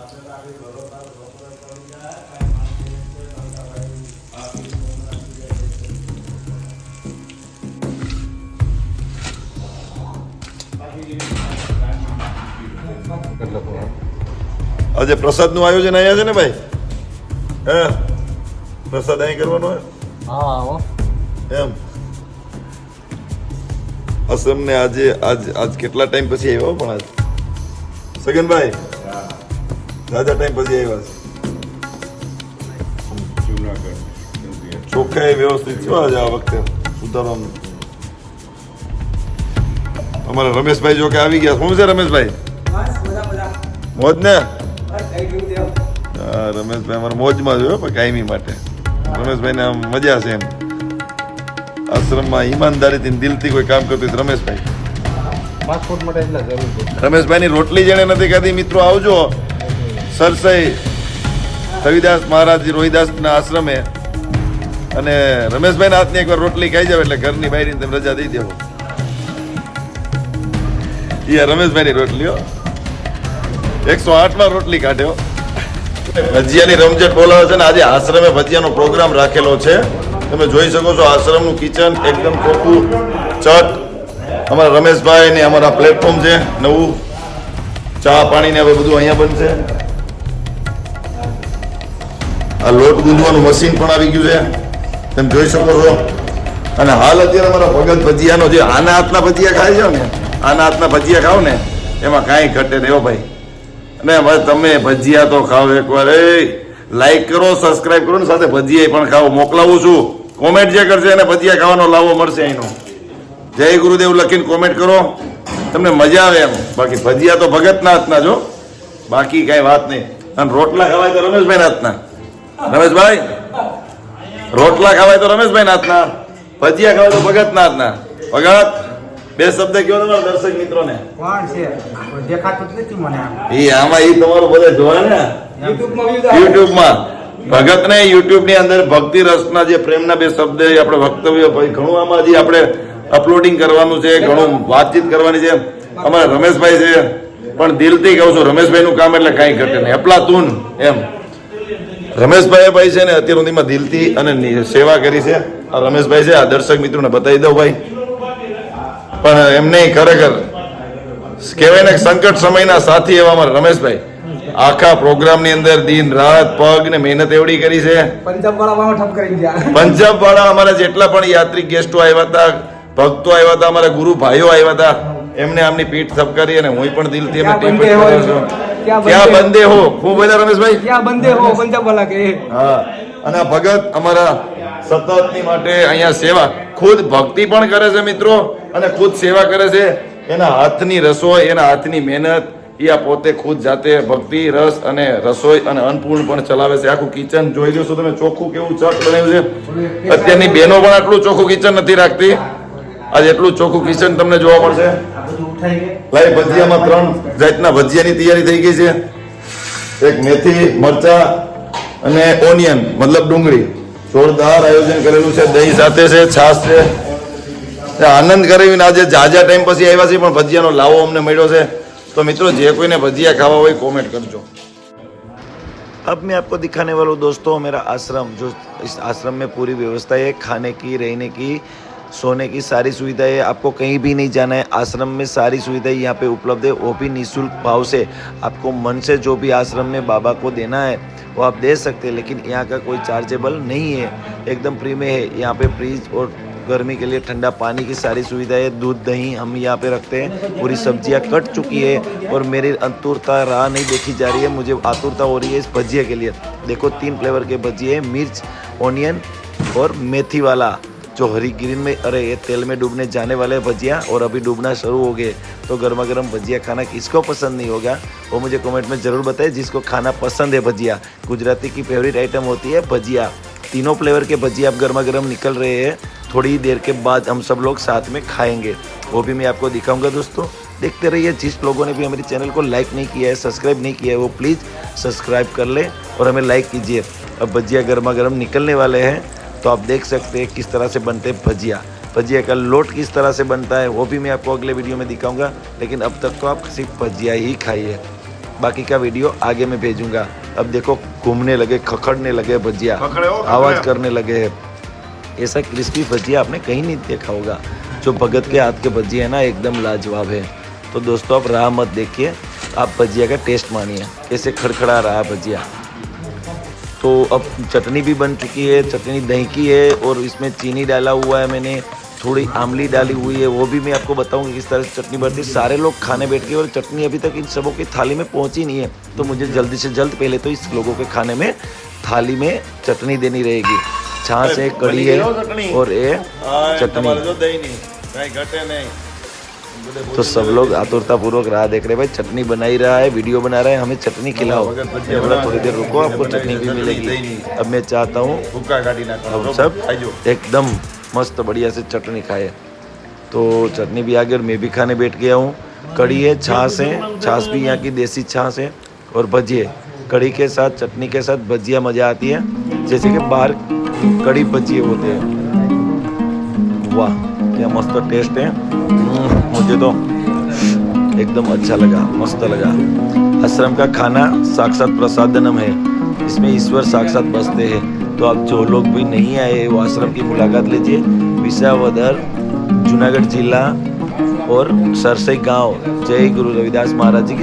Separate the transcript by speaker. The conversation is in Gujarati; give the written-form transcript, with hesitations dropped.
Speaker 1: આજે પ્રસાદનું આયોજન અહીંયા છે ને ભાઈ? હે, પ્રસાદ અહીં કરવાનો હે?
Speaker 2: હા
Speaker 1: એમ અસમને આજે આજ કેટલા ટાઈમ પછી આવ્યો પણ આજ સગનભાઈ જાજા ટાઈમ પછી આવ્યા છે. ચોખ્ખાઈ વ્યવસ્થિત છે આજે આ વખતે સુધારવાનું. અમારા રમેશભાઈ જો કે આવી ગયા. શું છે રમેશભાઈ? મોજ ને? હા રમેશભાઈ અમારા મોજમાં જોયો પણ કાયમી માટે. રમેશભાઈને આમ મજા છે એમ આશ્રમમાં ઈમાનદારીથી દિલથી કોઈ કામ કરતું હોય રમેશભાઈ.
Speaker 2: પાસપોર્ટ માટે એટલા જરૂર છે.
Speaker 1: રમેશભાઈની રોટલી જેણે નથી ખાધી મિત્રો આવજો સરસઈ રવિદાસ મહારાજ રોહિદાસના આશ્રમે અને રમેશભાઈના હાથની એકવાર રોટલી ખાઈ જાવ એટલે ઘરની બહારની તમે રજા દઈ દેવો. એ રમેશભાઈની રોટલીઓ 108 રોટલી કાઢ્યો. ભજીયાની રમઝટ બોલાવે છે ને આજે આશ્રમે ભજીયાનો પ્રોગ્રામ રાખેલો છે. તમે જોઈ શકો છો આશ્રમનું કિચન એકદમ ચોખ્ખું ચટ. અમારા રમેશભાઈ ને અમારા પ્લેટફોર્મ છે નવું. ચા પાણી ને હવે બધું અહીંયા બનશે. આ લોટ ગૂંદવાનું મશીન પણ આવી ગયું છે તમે જોઈ શકો છો. અને હાલ અત્યારે અમારા ભગત ભજીયાનો જે આના હાથના ભજીયા ખાય છે ને આના હાથના ભજીયા ખાવ ને એમાં કાંઈ ઘટે નહીં હો ભાઈ. અને ભાઈ તમે ભજીયા તો ખાઓ એકવાર. એ લાઈક કરો સબસ્ક્રાઈબ કરો ને સાથે ભજીયા પણ ખાઓ. મોકલાવું છું કોમેન્ટ જે કરશે એને ભજીયા ખાવાનો લાવો મળશે અહીંનો. જય ગુરુદેવ લખીને કોમેન્ટ કરો તમને મજા આવે એમ. બાકી ભજીયા તો ભગતના હાથના જો બાકી કાંઈ વાત નહીં. અને રોટલા ખવાય તો રમેશભાઈના હાથના. રમેશભાઈ રોટલા ખવાય તો રમેશભાઈના હાથના. ભજીયા ખવાય તો ભગતના હાથના. ભગત બે શબ્દ કયો તમારા દર્શક મિત્રોને.
Speaker 2: કોણ છે? દેખાતું જ નથી મને.
Speaker 1: એ આમાં એ તમારું બધા જોવા ને યુટ્યુબમાં ભગત ને યુટ્યુબ ની અંદર ભક્તિ રસના જે પ્રેમના બે શબ્દ આપણે વક્તવ્ય ઘણું આમાં હજી આપણે અપલોડિંગ કરવાનું છે. ઘણું વાતચીત કરવાની છે. અમારા રમેશભાઈ છે પણ દિલથી કહું છું રમેશભાઈ નું કામ એટલે કાંઈ ઘટે નહીં. અપલાતૂન એમ રમેશભાઈ ભાઈ છે ને અત્યાર સુધીમાં દિલથી અને સેવા કરી છે. આ રમેશભાઈ છે આ દર્શક મિત્રોને બતાવી દઉં ભાઈ. પણ એમને ખરેખર કહેવાય ને સંકટ સમયના સાથી એવા અમારા રમેશભાઈ આખા પ્રોગ્રામની અંદર દિન રાત પગ ને મહેનત એવડી કરી છે. પંજાબ વાળા અમારા જેટલા પણ યાત્રિક ગેસ્ટો આવ્યા હતા ભક્તો આવ્યા હતા અમારા ગુરુ ભાઈઓ આવ્યા હતા એમને આમની પીઠ થપકારી અને હું પણ દિલથી એમને ટીપ કરું છું. ક્યાં બંદે હો ખૂબ બધા રમેશભાઈ ક્યાં બંદે હો પંજાબ વાળા કે. હા અને આ ભગત અમારા સતતની માટે અહીંયા સેવા ખુદ ભક્તિ પણ કરે છે મિત્રો અને ખુદ સેવા કરે છે. એના હાથની રસોઈ એના હાથની મહેનત એ આ પોતે ખુદ જાતે ભક્તિ રસ અને રસોઈ અને અન્નપૂર્ણ પણ ચલાવે છે. આખું કિચન જોઈ લો છો તમે ચોખ્ખું કેવું ચટ બનાવ્યું છે. અત્યારની બહેનો પણ આટલું ચોખ્ખું કિચન નથી રાખતી. આજે એટલું ચોખ્ખું કિચન તમને જોવા મળશે. લાઈ ભજીયામાં 3 જાતના ભજીયાની તૈયારી થઈ ગઈ છે. એક મેથી મરચા અને ઓનિયન મતલબ ડુંગળી જોરદાર આયોજન કરેલું છે. દહીં સાથે છે છાશ છે. આનંદ કરીને આજે જાજા ટાઈમ પછી આવ્યા છે પણ ભજીયાનો લાવો અમને મળ્યો છે. तो मित्रों जे कोई ने भजिया खावा हो कमेंट करजो. अब मैं आपको दिखाने वाला हूँ दोस्तों मेरा आश्रम. जो इस आश्रम में पूरी व्यवस्था है खाने की रहने की सोने की सारी सुविधाएं. आपको कहीं भी नहीं जाना है. आश्रम में सारी सुविधाएं यहाँ पे उपलब्ध है वो भी निःशुल्क भाव से. आपको मन से जो भी आश्रम में बाबा को देना है वो आप दे सकते हैं. लेकिन यहाँ का कोई चार्जेबल नहीं है एकदम फ्री में है. यहाँ पे फ्रिज और गर्मी के लिए ठंडा पानी की सारी सुविधाएं दूध दही हम यहाँ पे रखते हैं. पूरी सब्जियाँ कट चुकी है और मेरी आतुरता राह नहीं देखी जा रही है. मुझे आतुरता हो रही है इस भजिया के लिए. देखो 3 फ्लेवर के भजिए मिर्च ऑनियन और मेथी वाला जो हरी ग्रीन में अरे ये तेल में डूबने जाने वाले भजिया और अभी डूबना शुरू हो गए. तो गर्मा गर्म भजिया खाना किसको पसंद नहीं होगा वो मुझे कमेंट में ज़रूर बताएं. जिसको खाना पसंद है भजिया गुजराती की फेवरेट आइटम होती है भजिया. 3 फ्लेवर के भजिया अब गर्मा गर्म निकल रहे हैं. थोड़ी देर के बाद हम सब लोग साथ में खाएंगे वो भी मैं आपको दिखाऊंगा. दोस्तों देखते रहिए. जिस लोगों ने भी हमारे चैनल को लाइक नहीं किया है सब्सक्राइब नहीं किया है वो प्लीज़ सब्सक्राइब कर ले और हमें लाइक कीजिए. अब भजिया गर्मा गर्म निकलने वाले हैं तो आप देख सकते हैं किस तरह से बनते हैं भजिया. भजिया का लोट किस तरह से बनता है वो भी मैं आपको अगले वीडियो में दिखाऊंगा. लेकिन अब तक तो आप सिर्फ भजिया ही खाइए.
Speaker 3: बाकी का वीडियो आगे मैं भेजूंगा। अब देखो घूमने लगे, खखड़ने लगे भजिया,
Speaker 1: खखड़े हो, खखड़े।
Speaker 3: आवाज करने लगे हैं। ऐसा क्रिस्पी भजिया आपने कहीं नहीं देखा होगा। जो भगत के हाथ के भजिया है ना, एकदम लाजवाब है। तो दोस्तों आप राह मत देखिए, आप भजिया का टेस्ट मानिए कैसे खड़खड़ा रहा है भजिया। तो अब चटनी भी बन चुकी है, चटनी दही की है और इसमें चीनी डाला हुआ है मैंने, थोड़ी आमली डाली हुई है, वो भी मैं आपको बताऊंगा किस तरह से चटनी बनती है। सारे लोग खाने बैठ गए और चटनी अभी तक इन सबों की थाली में पहुंची नहीं है, तो मुझे जल्दी से जल्द पहले तो इस लोगों के खाने में थाली में चटनी देनी रहेगी। छाछ है, कड़ी है और ये चटनी।
Speaker 1: दही नहीं, कहीं घटे नहीं।
Speaker 3: तो सब लोग आतुरता पूर्वक राह देख रहे हैं, भाई चटनी बना ही रहा है, वीडियो बना रहा है, हमें चटनी खिलाओ। बोला थोड़ी देर रुको, आपको चटनी भी मिलेगी। अब मैं चाहता हूँ अब सब एकदम मस्त बढ़िया से चटनी खाए। तो चटनी भी आ गई और मैं भी खाने बैठ गया हूँ। कड़ी है, छाछ है, छाछ भी यहाँ की देसी छाछ है और भजिए। कड़ी के साथ, चटनी के साथ भजिया मज़ा आती है, जैसे कि बाहर कड़ी भजिए होते हैं। वाह क्या मस्त टेस्ट है, मुझे तो एकदम अच्छा लगा, मस्त लगा। आश्रम का खाना साक्षात प्रसादनम है, इसमें ईश्वर साक्षात बसते हैं। तो आप जो लोग भी नहीं आए वो आश्रम की मुलाकात लीजिए। विसावदर, जूनागढ़ जिला और सरसई गांव। जय गुरु रविदास महाराज जी की।